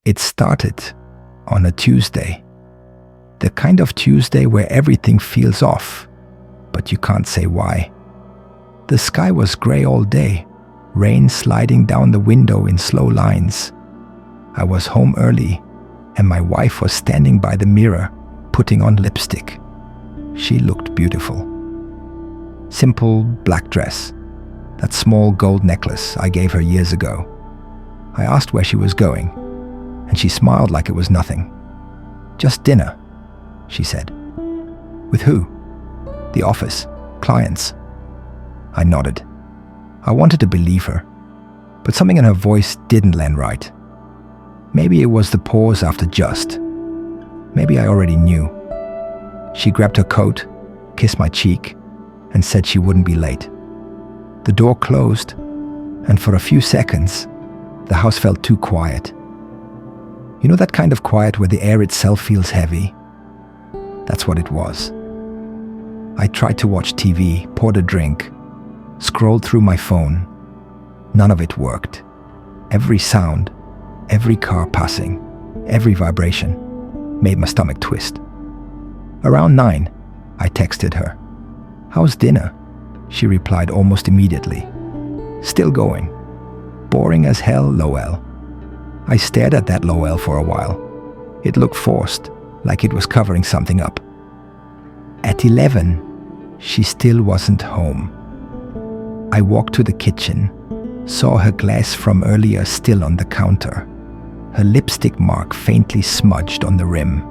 It started on a Tuesday. The kind of Tuesday where everything feels off, but you can't say why. The sky was gray all day, rain sliding down the window in slow lines. I was home early, and my wife was standing by the mirror, putting on lipstick. She looked beautiful. Simple black dress, that small gold necklace I gave her years ago. I asked where she was going, and she smiled like it was nothing. "Just dinner," she said. "With who?" "The office, clients." I nodded. I wanted to believe her, but something in her voice didn't land right. Maybe it was the pause after "just." Maybe I already knew. She grabbed her coat, kissed my cheek, and said she wouldn't be late. The door closed, and for a few seconds, the house felt too quiet. You know that kind of quiet where the air itself feels heavy? That's what it was. I tried to watch TV, poured a drink, scrolled through my phone. None of it worked. Every sound, every car passing, every vibration made my stomach twist. Around 9, I texted her. "How's dinner?" She replied almost immediately. "Still going. Boring as hell, lol." I stared at that lol for a while. It looked forced, like it was covering something up. At 11, she still wasn't home. I walked to the kitchen, saw her glass from earlier still on the counter, her lipstick mark faintly smudged on the rim.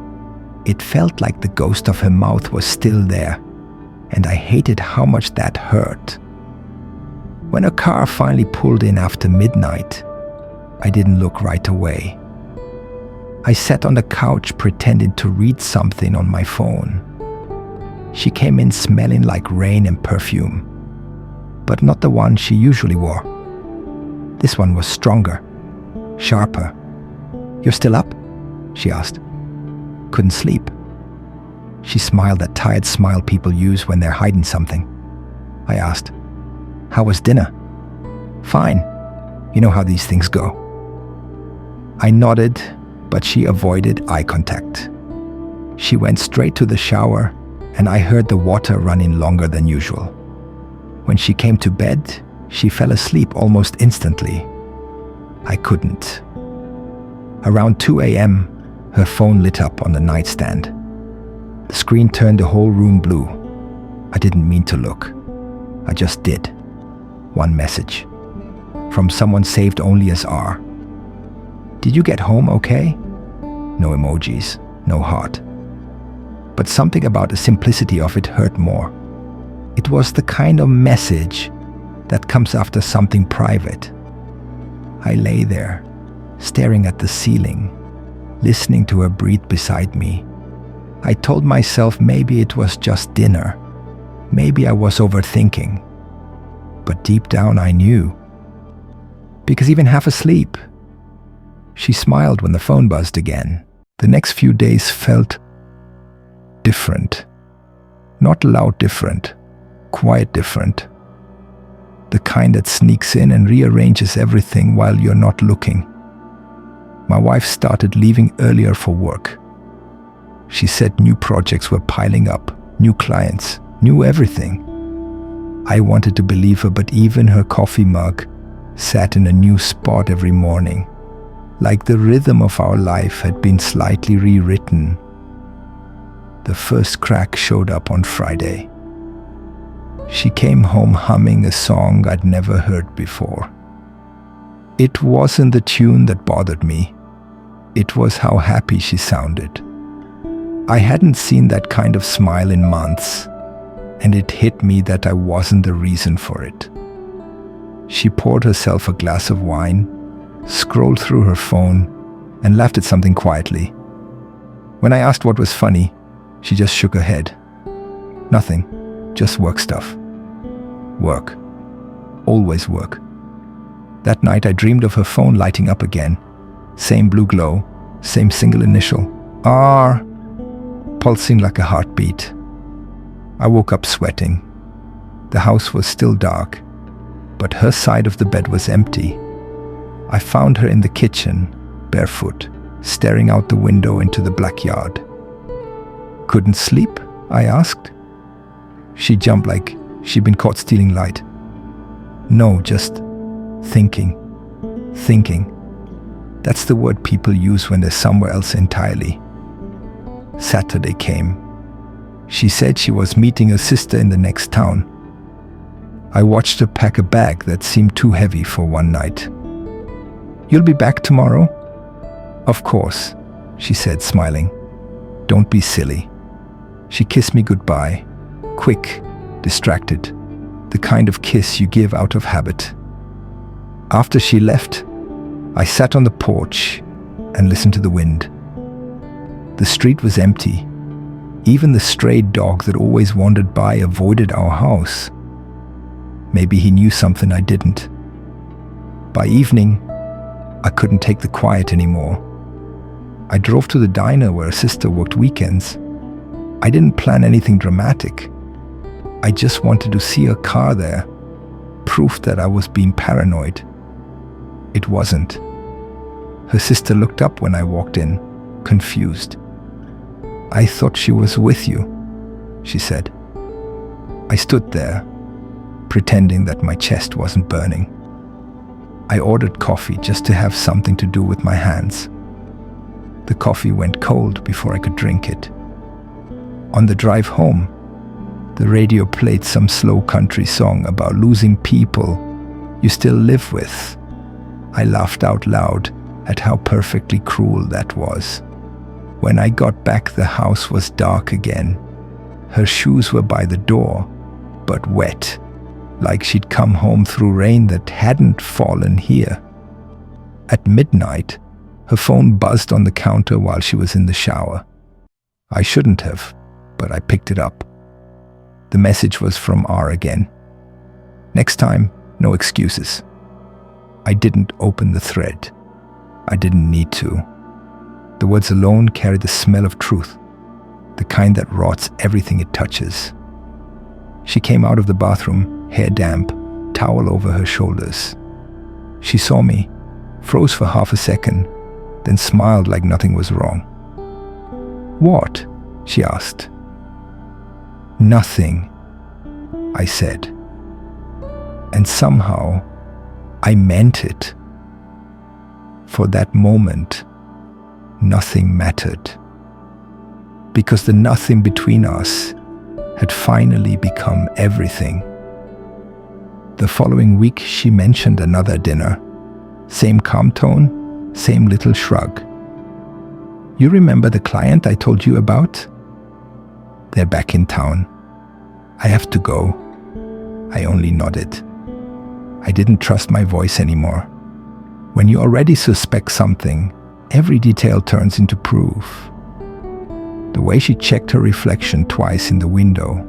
It felt like the ghost of her mouth was still there, and I hated how much that hurt. When a car finally pulled in after midnight, I didn't look right away. I sat on the couch pretending to read something on my phone. She came in smelling like rain and perfume, but not the one she usually wore. This one was stronger, sharper. "You're still up?" she asked. "Couldn't sleep." She smiled that tired smile people use when they're hiding something. I asked, "How was dinner?" "Fine. You know how these things go." I nodded, but she avoided eye contact. She went straight to the shower, and I heard the water running longer than usual. When she came to bed, she fell asleep almost instantly. I couldn't. Around 2 a.m., her phone lit up on the nightstand. The screen turned the whole room blue. I didn't mean to look. I just did. One message. From someone saved only as R. "Did you get home okay?" No emojis, no heart. But something about the simplicity of it hurt more. It was the kind of message that comes after something private. I lay there, staring at the ceiling, listening to her breathe beside me. I told myself maybe it was just dinner. Maybe I was overthinking. But deep down I knew. Because even half asleep. She smiled when the phone buzzed again. The next few days felt different. Not loud different, quiet different. The kind that sneaks in and rearranges everything while you're not looking. My wife started leaving earlier for work. She said new projects were piling up, new clients, new everything. I wanted to believe her, but even her coffee mug sat in a new spot every morning, like the rhythm of our life had been slightly rewritten. The first crack showed up on Friday. She came home humming a song I'd never heard before. It wasn't the tune that bothered me. It was how happy she sounded. I hadn't seen that kind of smile in months, and it hit me that I wasn't the reason for it. She poured herself a glass of wine, scrolled through her phone, and laughed at something quietly. When I asked what was funny, she just shook her head. Nothing, just work stuff. Work. Always work. That night I dreamed of her phone lighting up again. Same blue glow, same single initial, R, pulsing like a heartbeat. I woke up sweating. The house was still dark, but her side of the bed was empty. I found her in the kitchen, barefoot, staring out the window into the black yard. "Couldn't sleep?" I asked. She jumped like she'd been caught stealing light. "No, just thinking. Thinking. That's the word people use when they're somewhere else entirely." Saturday came. She said she was meeting her sister in the next town. I watched her pack a bag that seemed too heavy for one night. "You'll be back tomorrow?" "Of course," she said, smiling. "Don't be silly." She kissed me goodbye, quick, distracted, the kind of kiss you give out of habit. After she left, I sat on the porch and listened to the wind. The street was empty. Even the stray dog that always wandered by avoided our house. Maybe he knew something I didn't. By evening, I couldn't take the quiet anymore. I drove to the diner where a sister worked weekends. I didn't plan anything dramatic. I just wanted to see a car there, proof that I was being paranoid. It wasn't. Her sister looked up when I walked in, confused. "I thought she was with you," she said. I stood there, pretending that my chest wasn't burning. I ordered coffee just to have something to do with my hands. The coffee went cold before I could drink it. On the drive home, the radio played some slow country song about losing people you still live with. I laughed out loud at how perfectly cruel that was. When I got back, the house was dark again. Her shoes were by the door, but wet, like she'd come home through rain that hadn't fallen here. At midnight, her phone buzzed on the counter while she was in the shower. I shouldn't have, but I picked it up. The message was from R again. "Next time, no excuses." I didn't open the thread. I didn't need to. The words alone carried the smell of truth, the kind that rots everything it touches. She came out of the bathroom, hair damp, towel over her shoulders. She saw me, froze for half a second, then smiled like nothing was wrong. "What?" she asked. "Nothing," I said. And somehow, I meant it. For that moment, nothing mattered. Because the nothing between us had finally become everything. The following week, she mentioned another dinner. Same calm tone, same little shrug. "You remember the client I told you about? They're back in town. I have to go." I only nodded. I didn't trust my voice anymore. When you already suspect something, every detail turns into proof. The way she checked her reflection twice in the window.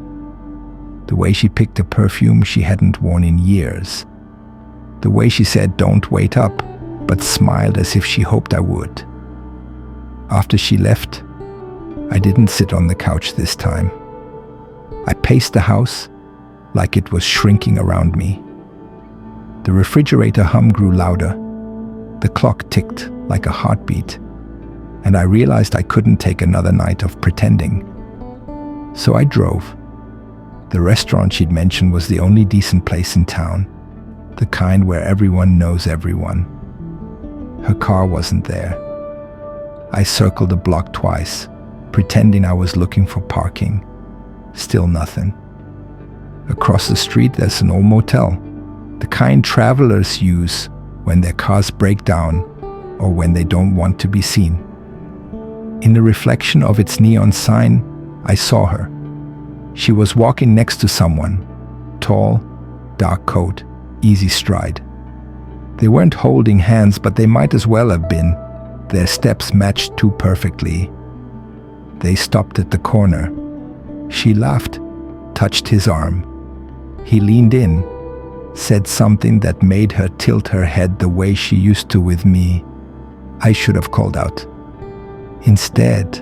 The way she picked a perfume she hadn't worn in years. The way she said, "Don't wait up," but smiled as if she hoped I would. After she left, I didn't sit on the couch this time. I paced the house like it was shrinking around me. The refrigerator hum grew louder. The clock ticked like a heartbeat, and I realized I couldn't take another night of pretending. So I drove. The restaurant she'd mentioned was the only decent place in town, the kind where everyone knows everyone. Her car wasn't there. I circled the block twice, pretending I was looking for parking. Still nothing. Across the street, there's an old motel, the kind travelers use when their cars break down or when they don't want to be seen. In the reflection of its neon sign, I saw her. She was walking next to someone, tall, dark coat, easy stride. They weren't holding hands, but they might as well have been. Their steps matched too perfectly. They stopped at the corner. She laughed, touched his arm. He leaned in, said something that made her tilt her head the way she used to with me. I should have called out. Instead,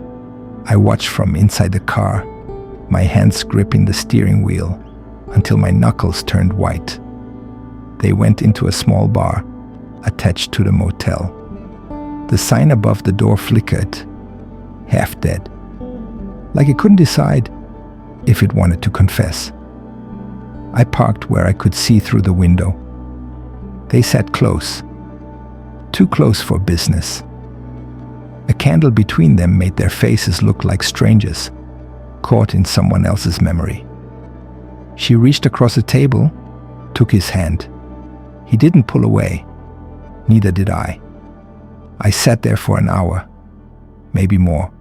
I watched from inside the car, my hands gripping the steering wheel until my knuckles turned white. They went into a small bar attached to the motel. The sign above the door flickered, half dead, like it couldn't decide if it wanted to confess. I parked where I could see through the window. They sat close, too close for business. A candle between them made their faces look like strangers, caught in someone else's memory. She reached across the table, took his hand. He didn't pull away. Neither did I. I sat there for an hour, maybe more.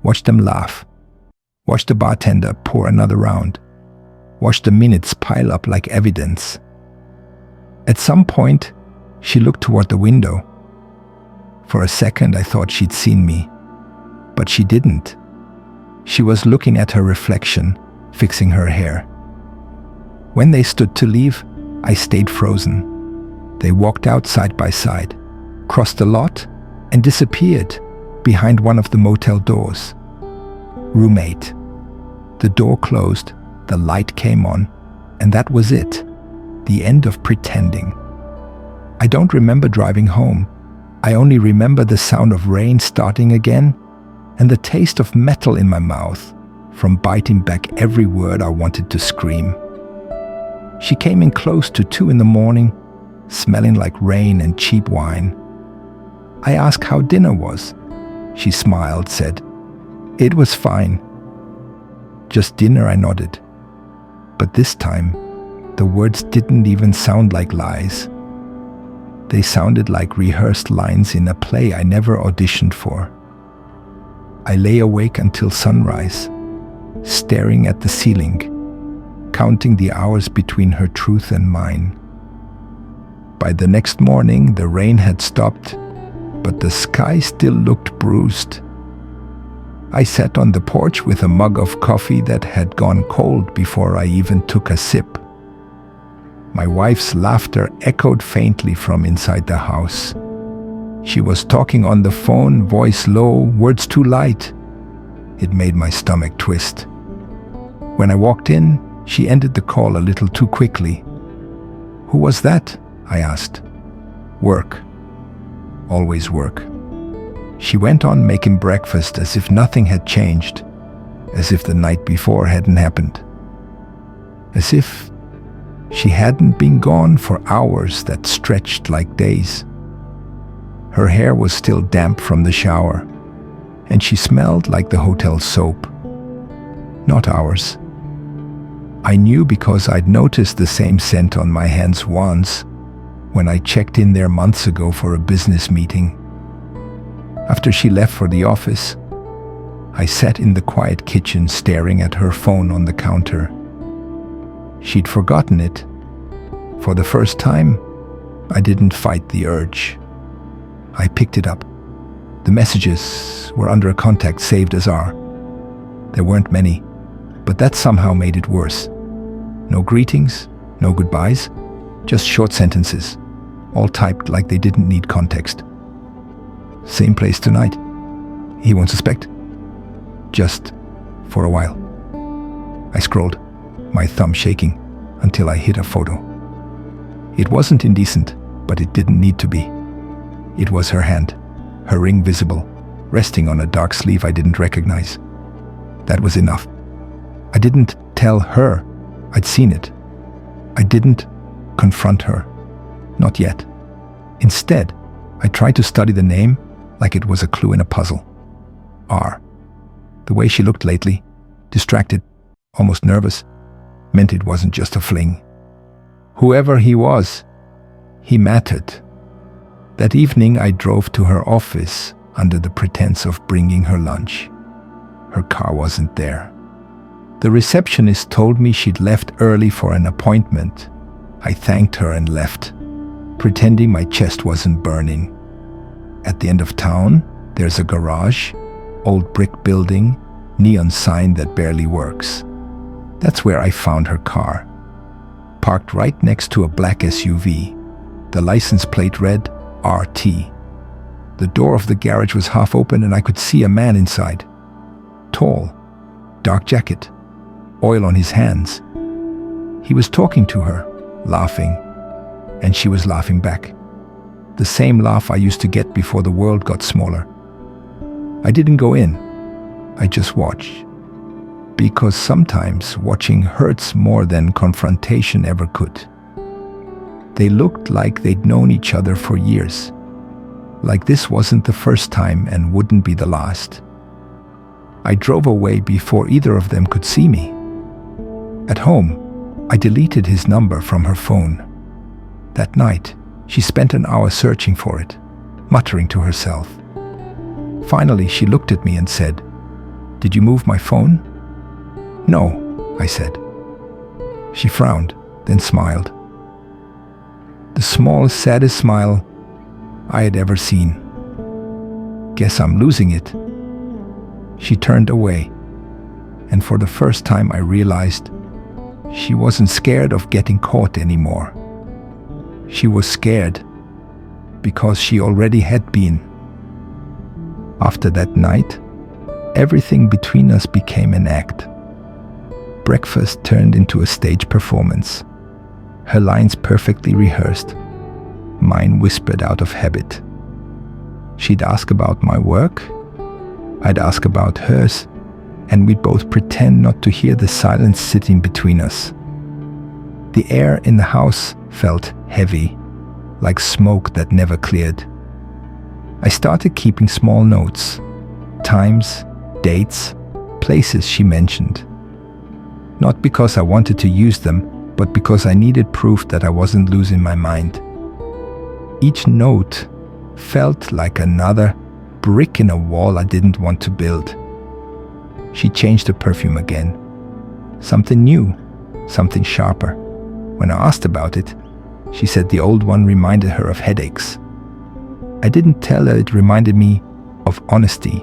Watched them laugh. Watched the bartender pour another round. Watched the minutes pile up like evidence. At some point, she looked toward the window. For a second, I thought she'd seen me, but she didn't. She was looking at her reflection, fixing her hair. When they stood to leave, I stayed frozen. They walked out side by side, crossed the lot, and disappeared behind one of the motel doors. Room 8. The door closed, the light came on, and that was it. The end of pretending. I don't remember driving home. I only remember the sound of rain starting again and the taste of metal in my mouth from biting back every word I wanted to scream. She came in close to 2 a.m, smelling like rain and cheap wine. I asked how dinner was. She smiled, said, "It was fine." "Just dinner," I nodded. But this time, the words didn't even sound like lies. They sounded like rehearsed lines in a play I never auditioned for. I lay awake until sunrise, staring at the ceiling, counting the hours between her truth and mine. By the next morning, the rain had stopped, but the sky still looked bruised. I sat on the porch with a mug of coffee that had gone cold before I even took a sip. My wife's laughter echoed faintly from inside the house. She was talking on the phone, voice low, words too light. It made my stomach twist. When I walked in, she ended the call a little too quickly. "Who was that?" I asked. "Work. Always work." She went on making breakfast as if nothing had changed, as if the night before hadn't happened, as if she hadn't been gone for hours that stretched like days. Her hair was still damp from the shower, and she smelled like the hotel soap. Not ours. I knew because I'd noticed the same scent on my hands once, when I checked in there months ago for a business meeting. After she left for the office, I sat in the quiet kitchen staring at her phone on the counter. She'd forgotten it. For the first time, I didn't fight the urge. I picked it up. The messages were under a contact saved as R. There weren't many, but that somehow made it worse. No greetings, no goodbyes, just short sentences, all typed like they didn't need context. "Same place tonight. He won't suspect. Just for a while." I scrolled, my thumb shaking, until I hit a photo. It wasn't indecent, but it didn't need to be. It was her hand, her ring visible, resting on a dark sleeve I didn't recognize. That was enough. I didn't tell her I'd seen it. I didn't confront her. Not yet. Instead, I tried to study the name like it was a clue in a puzzle. R. The way she looked lately, distracted, almost nervous, meant it wasn't just a fling. Whoever he was, he mattered. That evening I drove to her office under the pretense of bringing her lunch. Her car wasn't there. The receptionist told me she'd left early for an appointment. I thanked her and left, pretending my chest wasn't burning. At the end of town, there's a garage, old brick building, neon sign that barely works. That's where I found her car, parked right next to a black SUV. The license plate read RT. The door of the garage was half open and I could see a man inside. Tall, dark jacket, oil on his hands. He was talking to her, laughing, and she was laughing back. The same laugh I used to get before the world got smaller. I didn't go in. I just watched. Because sometimes watching hurts more than confrontation ever could. They looked like they'd known each other for years. Like this wasn't the first time and wouldn't be the last. I drove away before either of them could see me. At home, I deleted his number from her phone. That night, she spent an hour searching for it, muttering to herself. Finally, she looked at me and said, "Did you move my phone?" "No," I said. She frowned, then smiled. The smallest, saddest smile I had ever seen. "Guess I'm losing it." She turned away, and for the first time I realized she wasn't scared of getting caught anymore. She was scared because she already had been. After that night, everything between us became an act. Breakfast turned into a stage performance. Her lines perfectly rehearsed, mine whispered out of habit. She'd ask about my work, I'd ask about hers, and we'd both pretend not to hear the silence sitting between us. The air in the house felt heavy, like smoke that never cleared. I started keeping small notes, times, dates, places she mentioned. Not because I wanted to use them, but because I needed proof that I wasn't losing my mind. Each note felt like another brick in a wall I didn't want to build. She changed her perfume again. Something new, something sharper. When I asked about it, she said the old one reminded her of headaches. I didn't tell her it reminded me of honesty.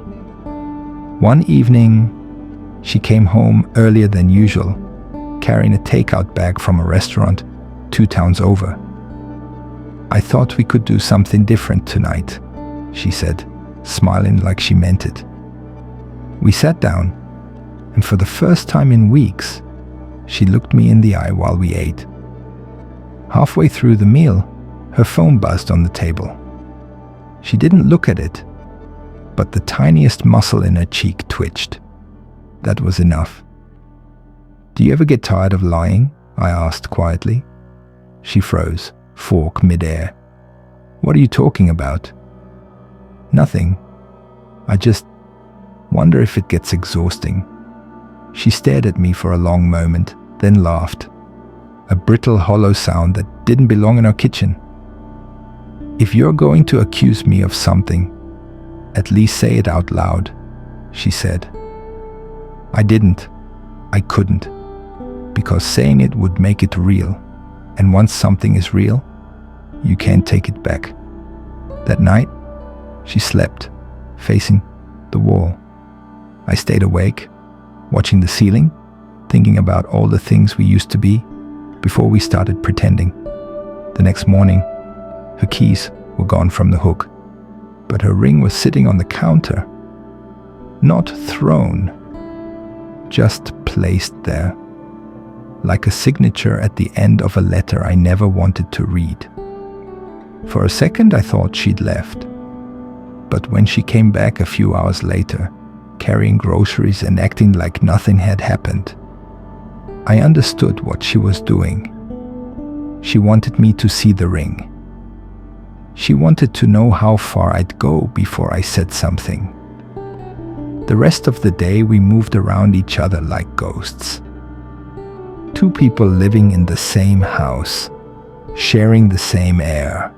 One evening, she came home earlier than usual, carrying a takeout bag from a restaurant 2 towns over. "I thought we could do something different tonight," she said, smiling like she meant it. We sat down, and for the first time in weeks, she looked me in the eye while we ate. Halfway through the meal, her phone buzzed on the table. She didn't look at it, but the tiniest muscle in her cheek twitched. That was enough. "Do you ever get tired of lying?" I asked quietly. She froze, fork midair. "What are you talking about?" "Nothing. I just wonder if it gets exhausting." She stared at me for a long moment, then laughed. A brittle, hollow sound that didn't belong in our kitchen. "If you're going to accuse me of something, at least say it out loud," she said. I didn't. I couldn't. Because saying it would make it real. And once something is real, you can't take it back. That night, she slept, facing the wall. I stayed awake, watching the ceiling, thinking about all the things we used to be before we started pretending. The next morning, her keys were gone from the hook, but her ring was sitting on the counter. Not thrown, just placed there, like a signature at the end of a letter I never wanted to read. For a second I thought she'd left, but when she came back a few hours later, carrying groceries and acting like nothing had happened, I understood what she was doing. She wanted me to see the ring. She wanted to know how far I'd go before I said something. The rest of the day we moved around each other like ghosts. 2 people living in the same house, sharing the same air,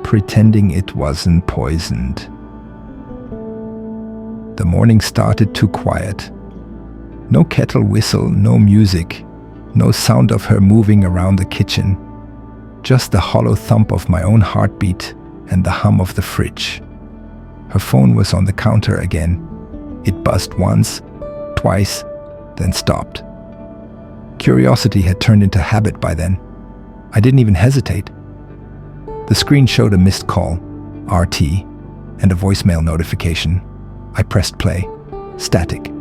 pretending it wasn't poisoned. The morning started too quiet. No kettle whistle, no music, no sound of her moving around the kitchen. Just the hollow thump of my own heartbeat and the hum of the fridge. Her phone was on the counter again. It buzzed once, twice, then stopped. Curiosity had turned into habit by then. I didn't even hesitate. The screen showed a missed call, RT, and a voicemail notification. I pressed play. Static.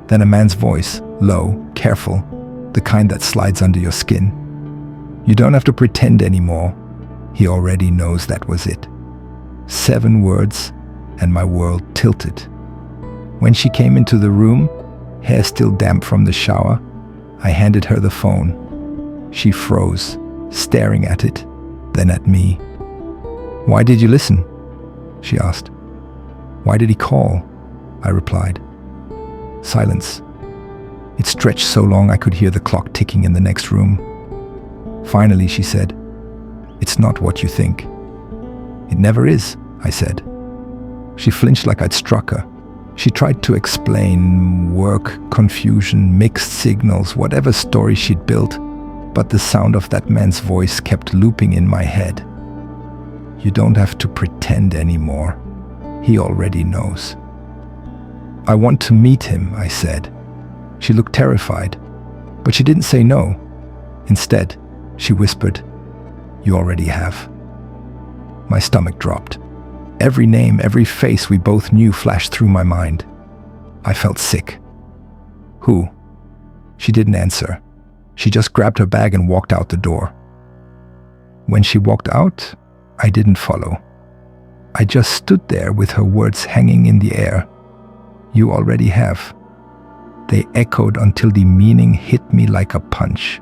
Then a man's voice, low, careful, the kind that slides under your skin. "You don't have to pretend anymore. He already knows that was it. 7 words, and my world tilted. When she came into the room, hair still damp from the shower, I handed her the phone. She froze, staring at it, then at me. "Why did you listen?" she asked. "Why did he call?" I replied. Silence. It stretched so long I could hear the clock ticking in the next room. Finally, she said, "It's not what you think." "It never is," I said. She flinched like I'd struck her. She tried to explain work, confusion, mixed signals, whatever story she'd built, but the sound of that man's voice kept looping in my head. "You don't have to pretend anymore. He already knows." "I want to meet him," I said. She looked terrified, but she didn't say no. Instead, she whispered, "You already have." My stomach dropped. Every name, every face we both knew flashed through my mind. I felt sick. "Who?" She didn't answer. She just grabbed her bag and walked out the door. When she walked out, I didn't follow. I just stood there with her words hanging in the air. "You already have." They echoed until the meaning hit me like a punch.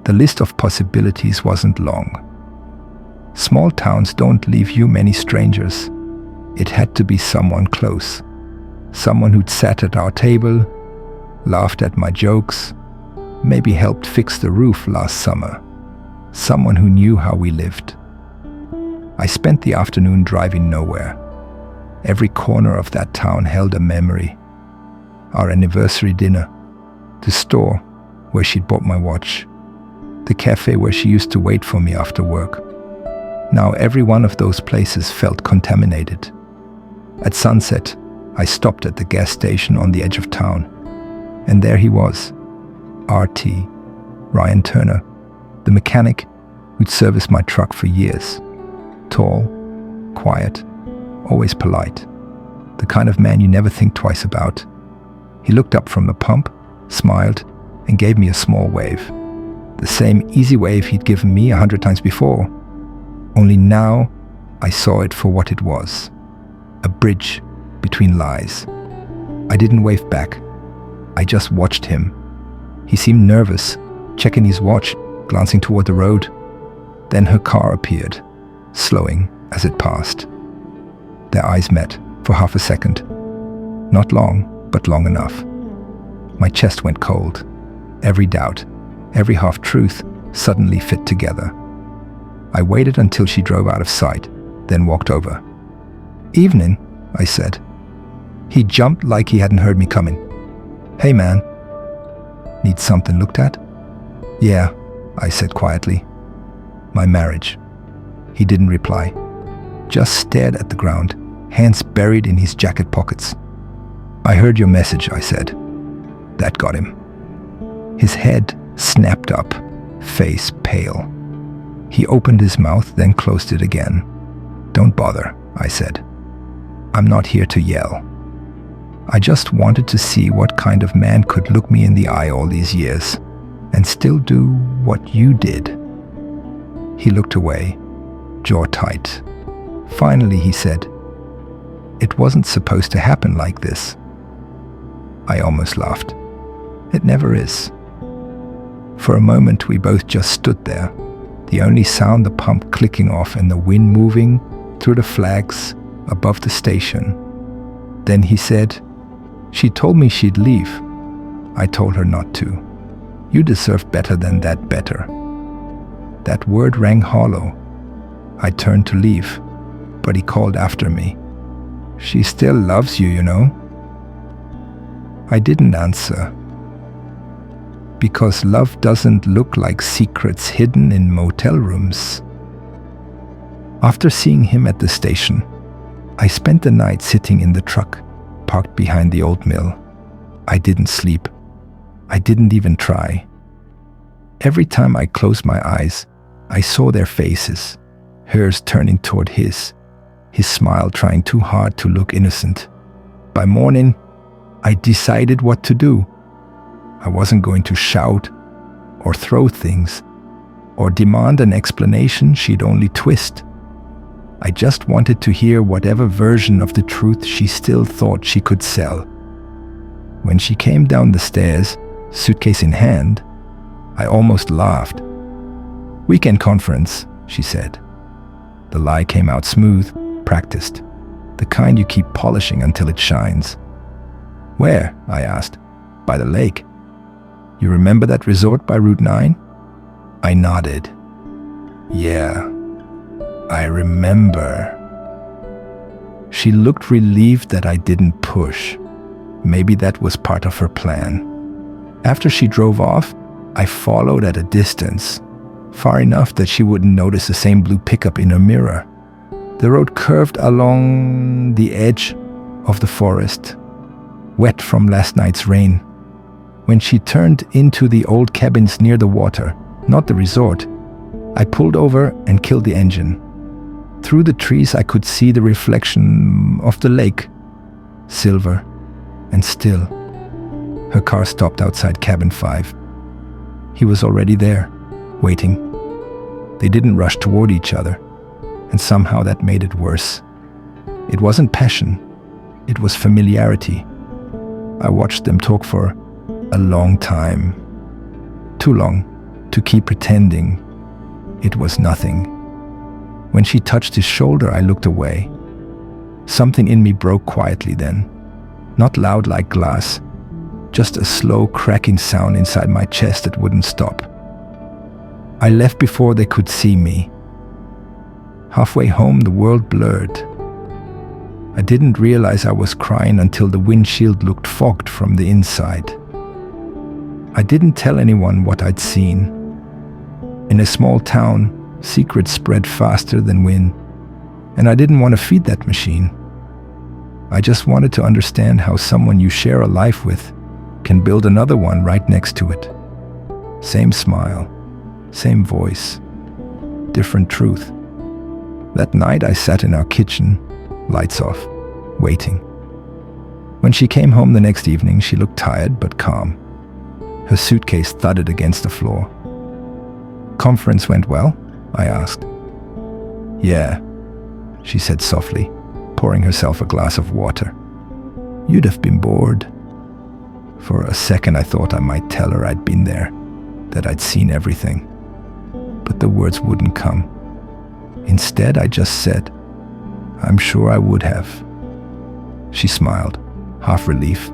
The list of possibilities wasn't long. Small towns don't leave you many strangers. It had to be someone close. Someone who'd sat at our table, laughed at my jokes, maybe helped fix the roof last summer. Someone who knew how we lived. I spent the afternoon driving nowhere. Every corner of that town held a memory. Our anniversary dinner, the store where she'd bought my watch, the cafe where she used to wait for me after work. Now every one of those places felt contaminated. At sunset, I stopped at the gas station on the edge of town, and there he was, RT, Ryan Turner, the mechanic who'd serviced my truck for years. Tall, quiet, always polite. The kind of man you never think twice about. He looked up from the pump, smiled, and gave me a small wave. The same easy wave he'd given me 100 times before. Only now, I saw it for what it was. A bridge between lies. I didn't wave back. I just watched him. He seemed nervous, checking his watch, glancing toward the road. Then her car appeared, slowing as it passed. Their eyes met for half a second. Not long, but long enough. My chest went cold. Every doubt, every half-truth suddenly fit together. I waited until she drove out of sight, then walked over. "Evening," I said. He jumped like he hadn't heard me coming. "Hey man, need something looked at?" "Yeah," I said quietly. "My marriage." He didn't reply, just stared at the ground, hands buried in his jacket pockets. "I heard your message," I said. That got him. His head snapped up, face pale. He opened his mouth, then closed it again. "Don't bother," I said. "I'm not here to yell. I just wanted to see what kind of man could look me in the eye all these years and still do what you did." He looked away, jaw tight. Finally, he said, "It wasn't supposed to happen like this." I almost laughed. It never is. For a moment, we both just stood there, the only sound the pump clicking off and the wind moving through the flags above the station. Then he said, "She told me she'd leave." I told her not to. "You deserve better than that better." That word rang hollow. I turned to leave, but he called after me. "She still loves you, you know." I didn't answer. Because love doesn't look like secrets hidden in motel rooms. After seeing him at the station, I spent the night sitting in the truck, parked behind the old mill. I didn't sleep. I didn't even try. Every time I closed my eyes, I saw their faces, hers turning toward his smile trying too hard to look innocent. By morning, I decided what to do. I wasn't going to shout or throw things. or demand an explanation she'd only twist. I just wanted to hear whatever version of the truth she still thought she could sell. When she came down the stairs, suitcase in hand, I almost laughed. "Weekend conference," she said. The lie came out smooth, practiced, the kind you keep polishing until it shines. "Where?" I asked. "By the lake. You remember that resort by Route 9? I nodded. "Yeah, I remember." She looked relieved that I didn't push. Maybe that was part of her plan. After she drove off, I followed at a distance, far enough that she wouldn't notice the same blue pickup in her mirror. The road curved along the edge of the forest, wet from last night's rain. When she turned into the old cabins near the water, not the resort, I pulled over and killed the engine. Through the trees I could see the reflection of the lake, silver and still. Her car stopped outside cabin 5. He was already there, waiting. They didn't rush toward each other, and somehow that made it worse. It wasn't passion, it was familiarity. I watched them talk for a long time. Too long to keep pretending it was nothing. When she touched his shoulder, I looked away. Something in me broke quietly then. Not loud like glass, just a slow cracking sound inside my chest that wouldn't stop. I left before they could see me. Halfway home, the world blurred. I didn't realize I was crying until the windshield looked fogged from the inside. I didn't tell anyone what I'd seen. In a small town, secrets spread faster than wind, and I didn't want to feed that machine. I just wanted to understand how someone you share a life with can build another one right next to it. Same smile, same voice, different truth. That night I sat in our kitchen, lights off, waiting. When she came home the next evening, she looked tired but calm. Her suitcase thudded against the floor. "Conference went well?" I asked. "Yeah," she said softly, pouring herself a glass of water. "You'd have been bored." For a second I thought I might tell her I'd been there, that I'd seen everything. But the words wouldn't come. Instead, I just said, "I'm sure I would have." She smiled, half relief,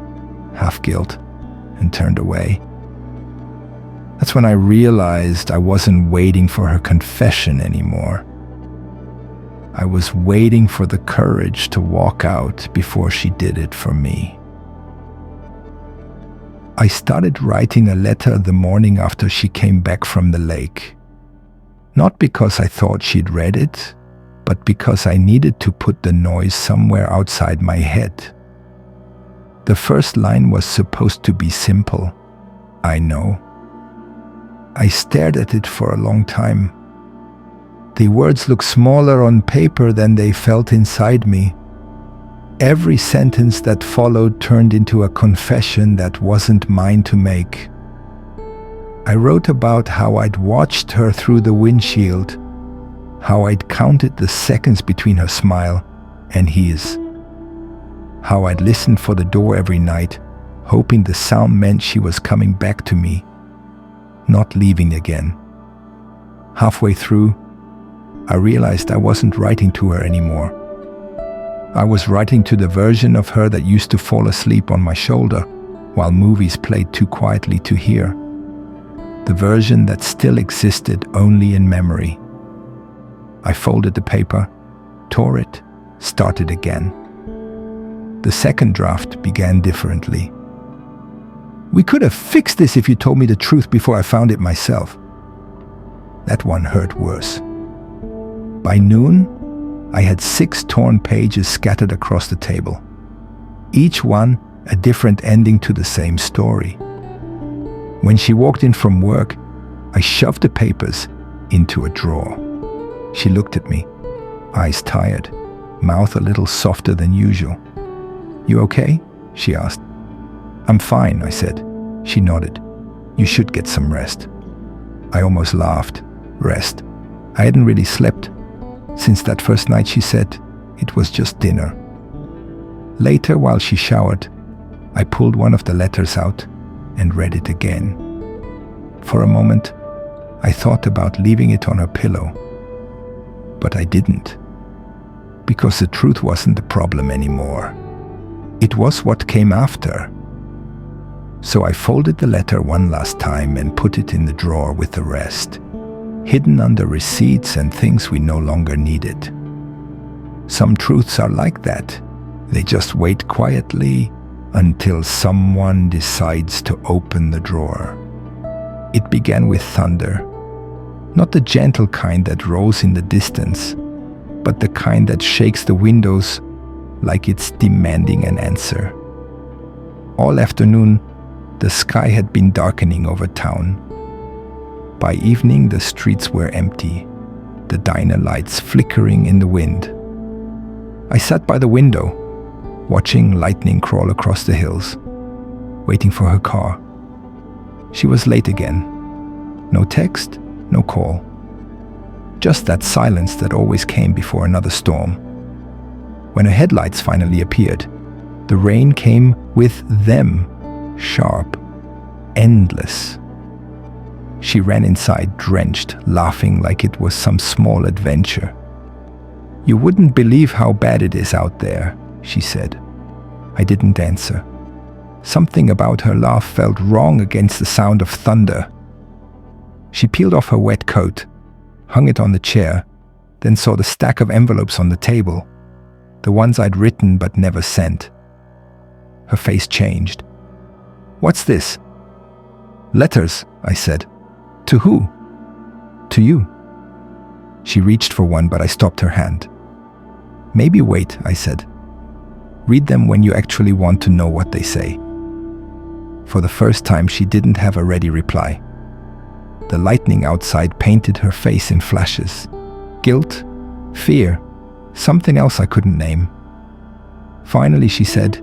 half guilt, and turned away. That's when I realized I wasn't waiting for her confession anymore. I was waiting for the courage to walk out before she did it for me. I started writing a letter the morning after she came back from the lake. Not because I thought she'd read it, but because I needed to put the noise somewhere outside my head. The first line was supposed to be simple. I know. I stared at it for a long time. The words looked smaller on paper than they felt inside me. Every sentence that followed turned into a confession that wasn't mine to make. I wrote about how I'd watched her through the windshield, how I'd counted the seconds between her smile and his, how I'd listened for the door every night, hoping the sound meant she was coming back to me, not leaving again. Halfway through, I realized I wasn't writing to her anymore. I was writing to the version of her that used to fall asleep on my shoulder while movies played too quietly to hear. The version that still existed only in memory. I folded the paper, tore it, started again. The second draft began differently. "We could have fixed this if you told me the truth before I found it myself." That one hurt worse. By noon, I had 6 torn pages scattered across the table. Each one a different ending to the same story. When she walked in from work, I shoved the papers into a drawer. She looked at me, eyes tired, mouth a little softer than usual. "You okay?" she asked. "I'm fine," I said. She nodded. "You should get some rest." I almost laughed. Rest. I hadn't really slept. Since that first night, she said, it was just dinner. Later, while she showered, I pulled one of the letters out and read it again. For a moment, I thought about leaving it on her pillow. But I didn't. Because the truth wasn't the problem anymore. It was what came after. So I folded the letter one last time and put it in the drawer with the rest, hidden under receipts and things we no longer needed. Some truths are like that. They just wait quietly until someone decides to open the drawer. It began with thunder. Not the gentle kind that rolls in the distance, but the kind that shakes the windows like it's demanding an answer. All afternoon, the sky had been darkening over town. By evening, the streets were empty, the diner lights flickering in the wind. I sat by the window, watching lightning crawl across the hills, waiting for her car. She was late again. No text, no call. Just that silence that always came before another storm. When her headlights finally appeared, the rain came with them, sharp, endless. She ran inside, drenched, laughing like it was some small adventure. "You wouldn't believe how bad it is out there," she said. I didn't answer. Something about her laugh felt wrong against the sound of thunder. She peeled off her wet coat, hung it on the chair, then saw the stack of envelopes on the table, the ones I'd written but never sent. Her face changed. "What's this?" "Letters," I said. "To who?" "To you." She reached for one, but I stopped her hand. "Maybe wait," I said. "Read them when you actually want to know what they say." For the first time, she didn't have a ready reply. The lightning outside painted her face in flashes. Guilt, fear, something else I couldn't name. Finally, she said,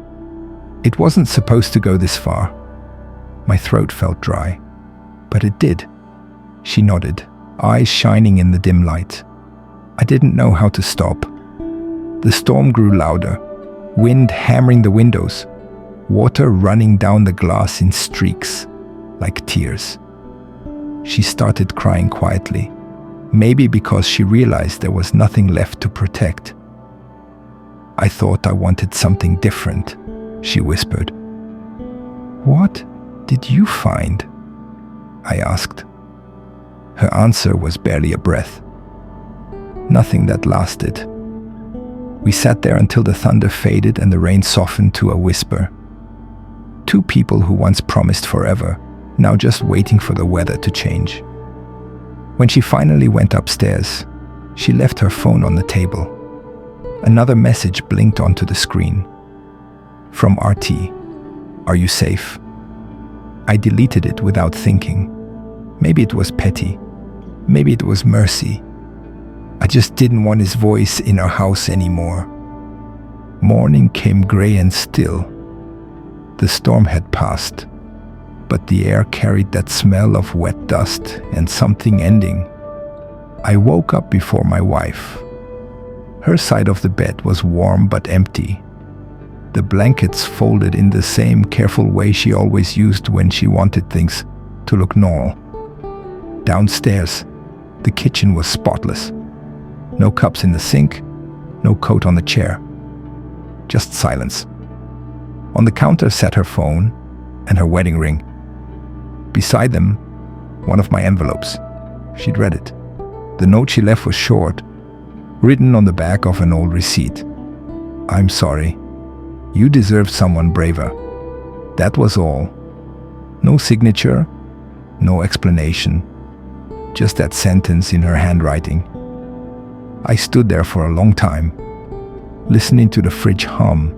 "It wasn't supposed to go this far." My throat felt dry, but it did. She nodded, eyes shining in the dim light. I didn't know how to stop. The storm grew louder, wind hammering the windows, water running down the glass in streaks, like tears. She started crying quietly, maybe because she realized there was nothing left to protect. "I thought I wanted something different," she whispered. "What did you find?" I asked. Her answer was barely a breath. Nothing that lasted. We sat there until the thunder faded and the rain softened to a whisper. Two people who once promised forever, now just waiting for the weather to change. When she finally went upstairs, she left her phone on the table. Another message blinked onto the screen. From RT, "Are you safe?" I deleted it without thinking. Maybe it was petty. Maybe it was mercy. I just didn't want his voice in our house anymore. Morning came gray and still. The storm had passed, but the air carried that smell of wet dust and something ending. I woke up before my wife. Her side of the bed was warm but empty. The blankets folded in the same careful way she always used when she wanted things to look normal. Downstairs, the kitchen was spotless. No cups in the sink, no coat on the chair. Just silence. On the counter sat her phone and her wedding ring. Beside them, one of my envelopes. She'd read it. The note she left was short, written on the back of an old receipt. "I'm sorry. You deserve someone braver." That was all. No signature, no explanation. Just that sentence in her handwriting. I stood there for a long time, listening to the fridge hum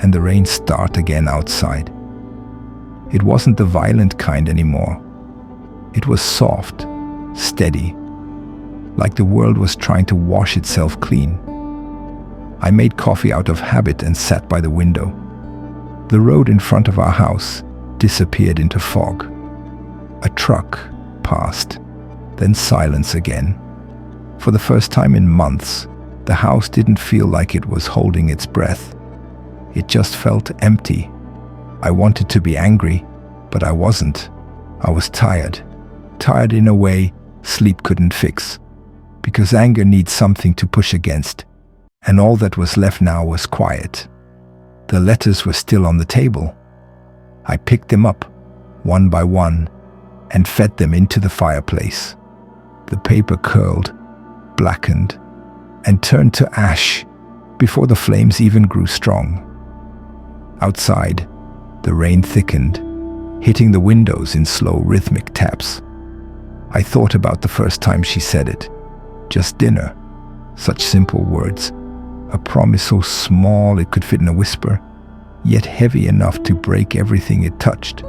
and the rain start again outside. It wasn't the violent kind anymore. It was soft, steady, like the world was trying to wash itself clean. I made coffee out of habit and sat by the window. The road in front of our house disappeared into fog. A truck passed, Then silence again. For the first time in months, the house didn't feel like it was holding its breath. It just felt empty. I wanted to be angry, but I wasn't. I was tired. Tired in a way sleep couldn't fix. Because anger needs something to push against. And all that was left now was quiet. The letters were still on the table. I picked them up, one by one, and fed them into the fireplace. The paper curled, blackened, and turned to ash before the flames even grew strong. Outside, the rain thickened, hitting the windows in slow rhythmic taps. I thought about the first time she said it. Just dinner. Such simple words. A promise so small it could fit in a whisper, yet heavy enough to break everything it touched.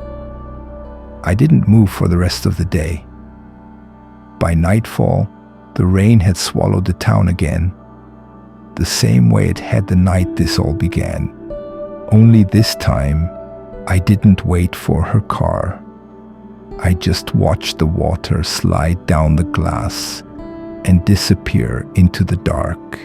I didn't move for the rest of the day. By nightfall, the rain had swallowed the town again, the same way it had the night this all began. Only this time, I didn't wait for her car. I just watched the water slide down the glass and disappear into the dark.